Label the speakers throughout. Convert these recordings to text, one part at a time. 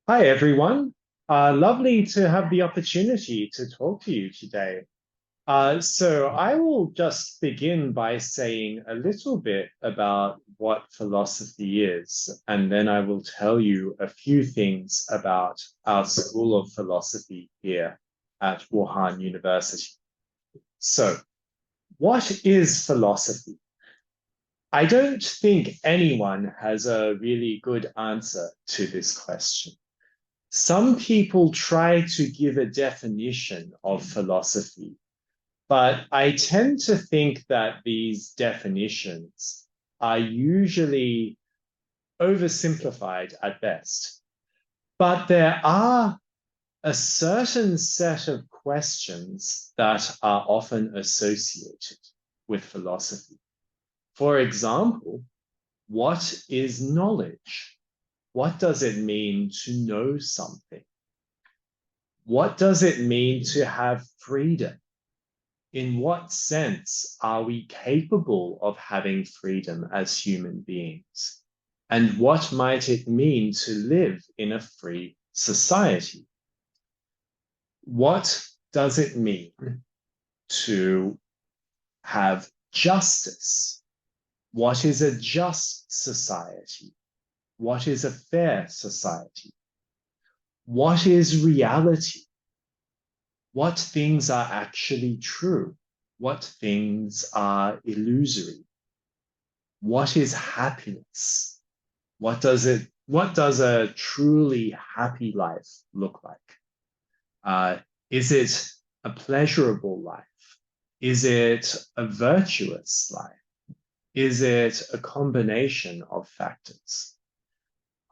Speaker 1: Hi, everyone. Lovely to have the opportunity to talk to you today. So I will just begin by saying a little bit about what philosophy is, and then I will tell you a few things about our School of Philosophy here at Wuhan University. So, what is philosophy? I don't think anyone has a really good answer to this question. Some people try to give a definition of philosophy, but I tend to think that these definitions are usually oversimplified at best. But there are a certain set of questions that are often associated with philosophy. For example, what is knowledge? What does it mean to know something? What does it mean to have freedom? In what sense are we capable of having freedom as human beings? And what might it mean to live in a free society? What does it mean to have justice? What is a just society? What is a fair society? What is reality? What things are actually true? What things are illusory? What is happiness? What does a truly happy life look like? Is it a pleasurable life? Is it a virtuous life? Is it a combination of factors?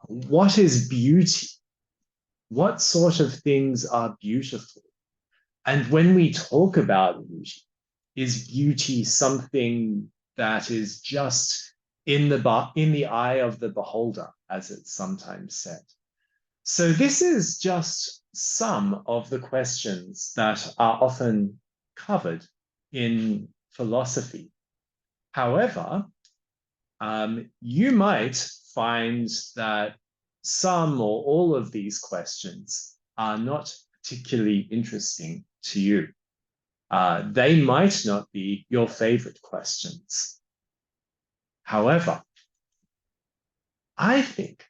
Speaker 1: What is beauty? What sort of things are beautiful? And when we talk about beauty, is beauty something that is just in the eye of the beholder, as it's sometimes said? So this is just some of the questions that are often covered in philosophy. However, you might find that some or all of these questions are not particularly interesting to you. They might not be your favorite questions. However, I think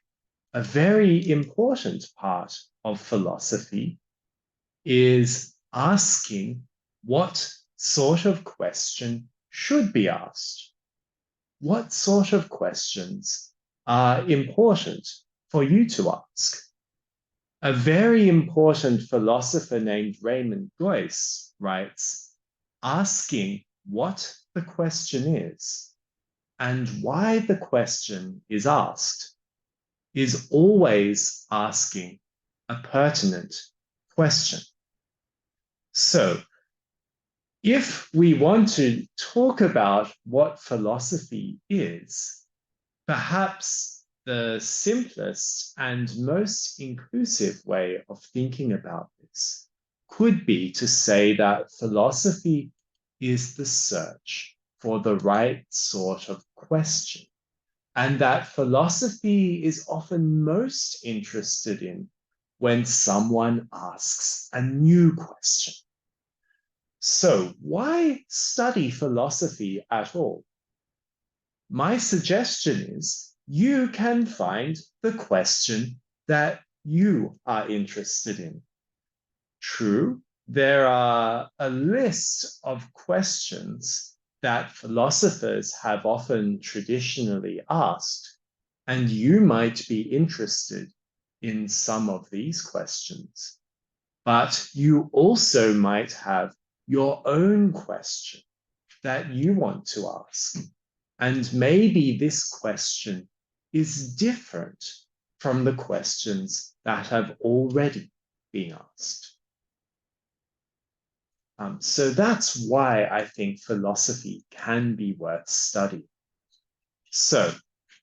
Speaker 1: a very important part of philosophy is asking what sort of question should be asked. What sort of questions are important for you to ask? A very important philosopher named Raymond Joyce writes, asking what the question is and why the question is asked is always asking a pertinent question. So, if we want to talk about what philosophy is, perhaps the simplest and most inclusive way of thinking about this could be to say that philosophy is the search for the right sort of question, and that philosophy is often most interested in when someone asks a new question. So, why study philosophy at all? My suggestion is you can find the question that you are interested in. True, there are a list of questions that philosophers have often traditionally asked, and you might be interested in some of these questions. But you also might have your own question that you want to ask. And maybe this question is different from the questions that have already been asked. So that's why I think philosophy can be worth studying. So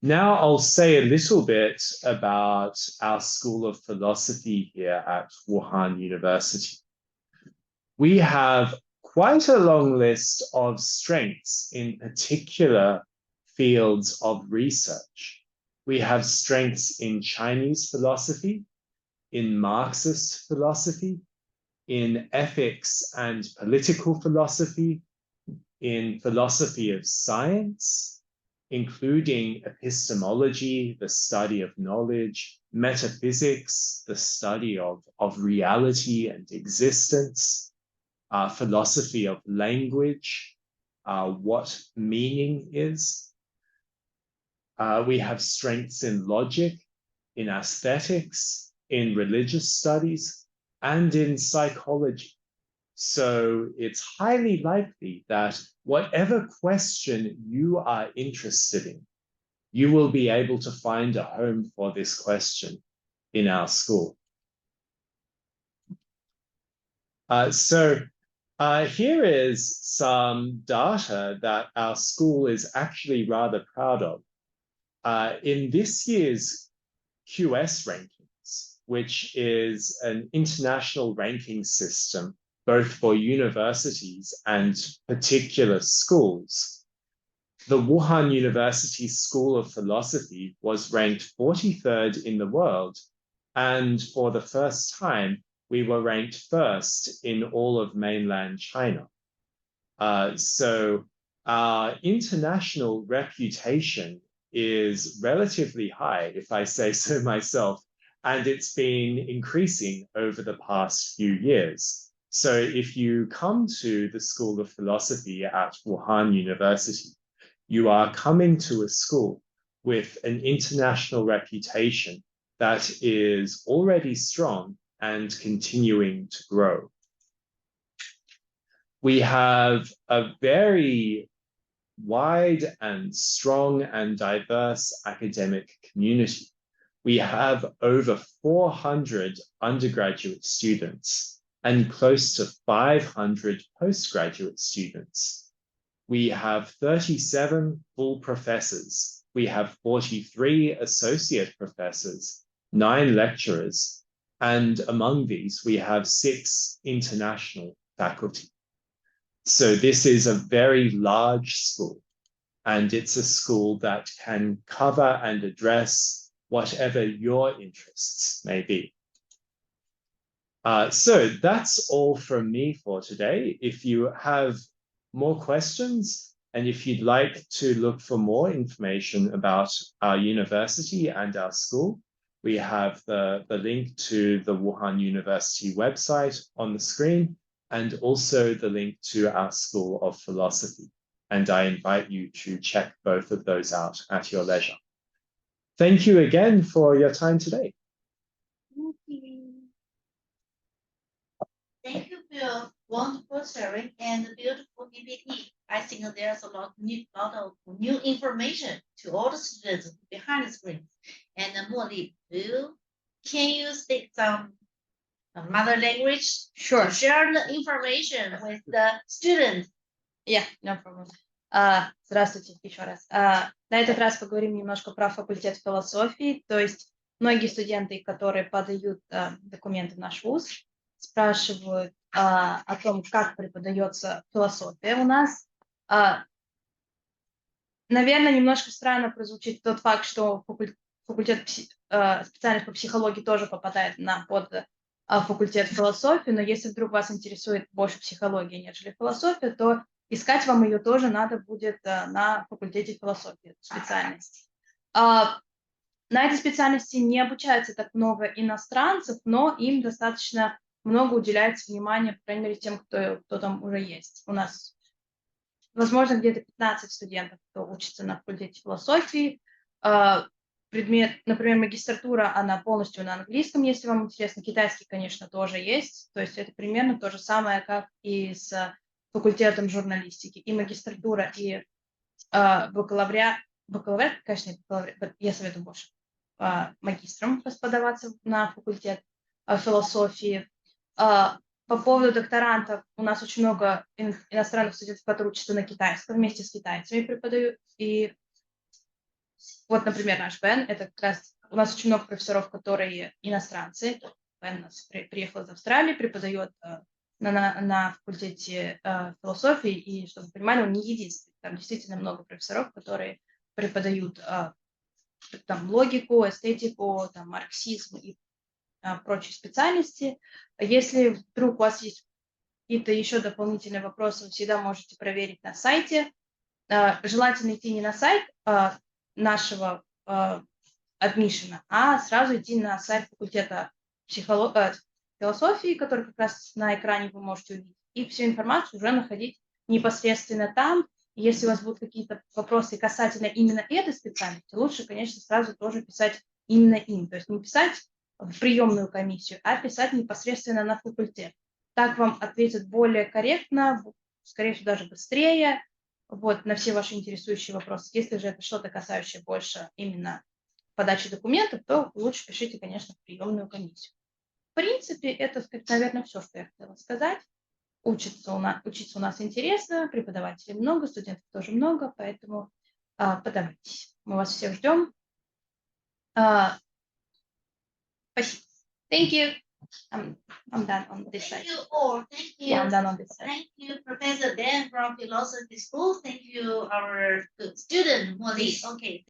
Speaker 1: now I'll say a little bit about our School of Philosophy here at Wuhan University. We have quite a long list of strengths in particular fields of research. We have strengths in Chinese philosophy, in Marxist philosophy, in ethics and political philosophy, in philosophy of science, including epistemology, the study of knowledge, metaphysics, the study of reality and existence, philosophy of language, what meaning is. We have strengths in logic, in aesthetics, in religious studies, and in psychology. So it's highly likely that whatever question you are interested in, you will be able to find a home for this question in our school. Here is some data that our school is actually rather proud of. In this year's QS rankings, which is an international ranking system both for universities and particular schools, the Wuhan University School of Philosophy was ranked 43rd in the world, and for the first time, we were ranked first in all of mainland China. So our international reputation is relatively high, if I say so myself, and it's been increasing over the past few years. So if you come to the School of Philosophy at Wuhan University, you are coming to a school with an international reputation that is already strong and continuing to grow. We have a very wide and strong and diverse academic community. We have over 400 undergraduate students and close to 500 postgraduate students. We have 37 full professors. We have 43 associate professors, 9 lecturers, and among these, we have 6 international faculty. So this is a very large school, and it's a school that can cover and address whatever your interests may be. So that's all from me for today. If you have more questions, and if you'd like to look for more information about our university and our school, we have the link to the Wuhan University website on the screen, and also the link to our School of Philosophy. And I invite you to check both of those out at your leisure. Thank you again for your time today.
Speaker 2: Thank you. Thank you for your wonderful sharing and beautiful PPT. I think there's a lot of new information to all the students behind the screen. And Molly, can you speak some mother language?
Speaker 3: Sure.
Speaker 2: To share the information with the students.
Speaker 3: Yeah, no problem. Здравствуйте еще раз. На этот раз поговорим немножко про факультет философии. То есть многие студенты, которые подают документы в наш вуз, спрашивают о том, как преподается философия у нас. Наверное, немножко странно прозвучит тот факт, что факультет специальность по психологии тоже попадает под факультет философии, но если вдруг вас интересует больше психология, нежели философия, то искать вам ее тоже надо будет на факультете философии, специальности. На этой специальности не обучается так много иностранцев, но им достаточно много уделяется внимания, по крайней мере, тем, кто там уже есть. У нас, возможно, где-то 15 студентов, кто учится на факультете философии. Предмет, например, магистратура, она полностью на английском, если вам интересно. Китайский, конечно, тоже есть. То есть это примерно то же самое, как и с факультетом журналистики. И магистратура, и бакалавриат, конечно, бакалавриат, я советую больше магистрам подаваться на факультет философии. По поводу докторантов, у нас очень много иностранных студентов, которые учатся на китайском, вместе с китайцами преподают. И вот, например, наш Бен, это как раз у нас очень много профессоров, которые иностранцы. Бен у нас приехал из Австралии, преподает на факультете философии, и, чтобы вы понимали, он не единственный. Там действительно много профессоров, которые преподают там логику, эстетику, там марксизм и прочие специальности. Если вдруг у вас есть какие-то еще дополнительные вопросы, вы всегда можете проверить на сайте. Желательно идти не на сайт нашего адмишена, а сразу идти на сайт факультета философии, который как раз на экране вы можете увидеть, и всю информацию уже находить непосредственно там. Если у вас будут какие-то вопросы касательно именно этой специальности, лучше, конечно, сразу тоже писать именно им. То есть не писать в приемную комиссию, а писать непосредственно на факультет. Так вам ответят более корректно, скорее всего, даже быстрее, вот, на все ваши интересующие вопросы. Если же это что-то касающее больше именно подачи документов, то лучше пишите, конечно, в приемную комиссию. В принципе, это, наверное, все, что я хотела сказать. Учиться у нас интересно, преподавателей много, студентов тоже много, поэтому подавайтесь. Мы вас всех ждем. Спасибо. Thank you. I'm done on this side.
Speaker 2: Thank you all. Thank you.
Speaker 3: Yeah, I'm done on this side.
Speaker 2: Thank you, Professor Dan from Philosophy School. Thank you, our student, Molly. Okay.